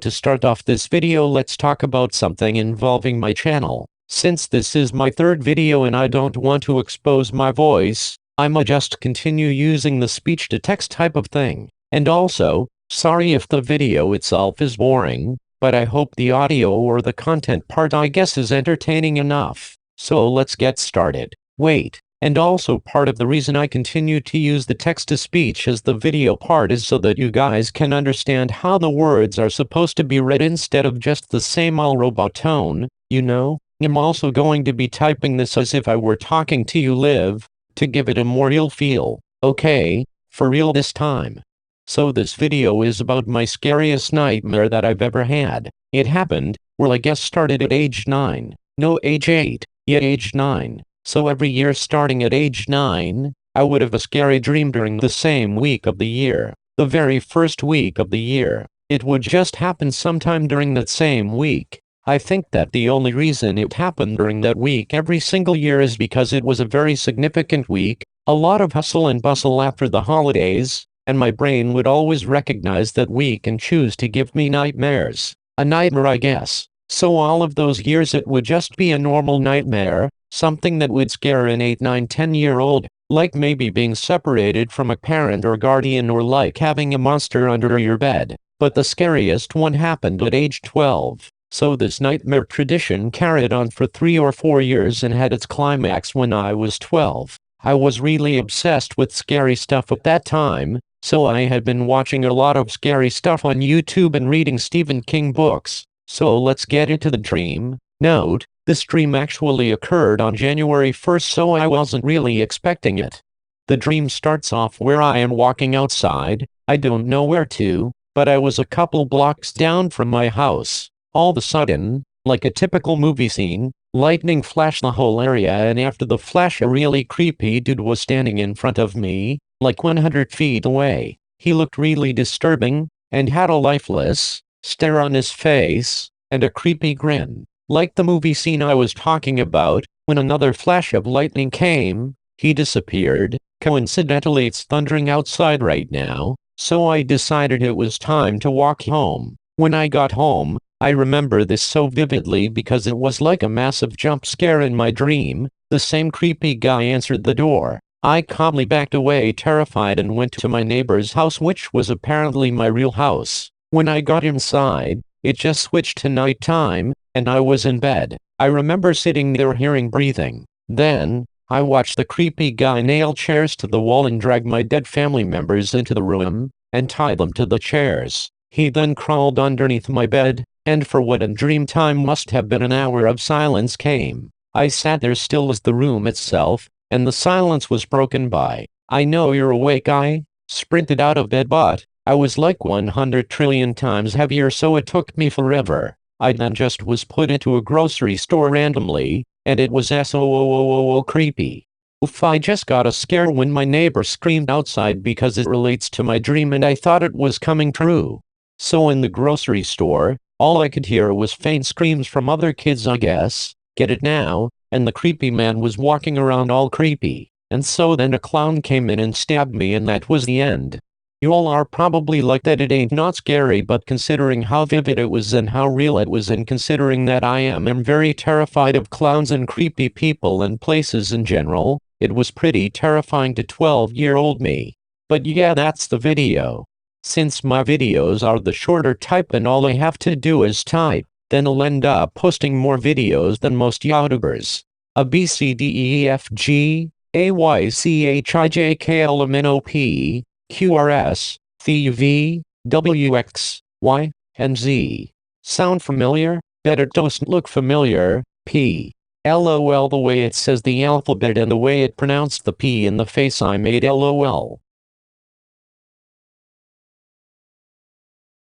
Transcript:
to start off this video, let's talk about something involving my channel. Since this is my third video and I don't want to expose my voice, I'ma just continue using the speech-to-text type of thing. And also, sorry if the video itself is boring, but I hope the audio or the content part I guess is entertaining enough. So let's get started. Wait. And also part of the reason I continue to use the text-to-speech as the video part is so that you guys can understand how the words are supposed to be read instead of just the same all robot tone, you know? I'm also going to be typing this as if I were talking to you live, to give it a more real feel, okay? For real this time. So this video is about my scariest nightmare that I've ever had. It happened, well I guess started at age 9. No, age 8, yet age 9. So every year starting at age 9, I would have a scary dream during the same week of the year. The very first week of the year. It would just happen sometime during that same week. I think that the only reason it happened during that week every single year is because it was a very significant week, a lot of hustle and bustle after the holidays, and my brain would always recognize that week and choose to give me nightmares. A nightmare, I guess. So all of those years it would just be a normal nightmare. Something that would scare an 8, 9, 10-year-old, like maybe being separated from a parent or guardian or like having a monster under your bed. But the scariest one happened at age 12. So this nightmare tradition carried on for 3 or 4 years and had its climax when I was 12. I was really obsessed with scary stuff at that time, so I had been watching a lot of scary stuff on YouTube and reading Stephen King books. So let's get into the dream. Note, this dream actually occurred on January 1st, so I wasn't really expecting it. The dream starts off where I am walking outside, I don't know where to, but I was a couple blocks down from my house. All of a sudden, like a typical movie scene, lightning flashed the whole area, and after the flash a really creepy dude was standing in front of me, like 100 feet away. He looked really disturbing, and had a lifeless stare on his face, and a creepy grin. Like the movie scene I was talking about, when another flash of lightning came, he disappeared. Coincidentally, it's thundering outside right now, so I decided it was time to walk home. When I got home, I remember this so vividly because it was like a massive jump scare in my dream. The same creepy guy answered the door. I calmly backed away terrified and went to my neighbor's house, which was apparently my real house. When I got inside, it just switched to nighttime, and I was in bed. I remember sitting there hearing breathing. Then, I watched the creepy guy nail chairs to the wall and drag my dead family members into the room, and tie them to the chairs. He then crawled underneath my bed, and for what in dream time must have been an hour of silence came. I sat there still as the room itself, and the silence was broken by, "I know you're awake." I sprinted out of bed, but I was like 100 trillion times heavier, so it took me forever. I then just was put into a grocery store randomly, and it was so creepy. Oof, I just got a scare when my neighbor screamed outside because it relates to my dream and I thought it was coming true. So in the grocery store, all I could hear was faint screams from other kids, I guess. Get it now? And the creepy man was walking around all creepy. And so then a clown came in and stabbed me, and that was the end. You all are probably like that it ain't not scary, but considering how vivid it was and how real it was, and considering that I am very terrified of clowns and creepy people and places in general, it was pretty terrifying to 12-year-old me. But yeah, that's the video. Since my videos are the shorter type and all I have to do is type, then I'll end up posting more videos than most YouTubers. A B C D E F G A Y C H I J K L M N O P Q R S T U V W X Y and Z. Sound familiar? Bet it doesn't look familiar. P. LOL, the way it says the alphabet and the way it pronounced the P in the face I made, LOL.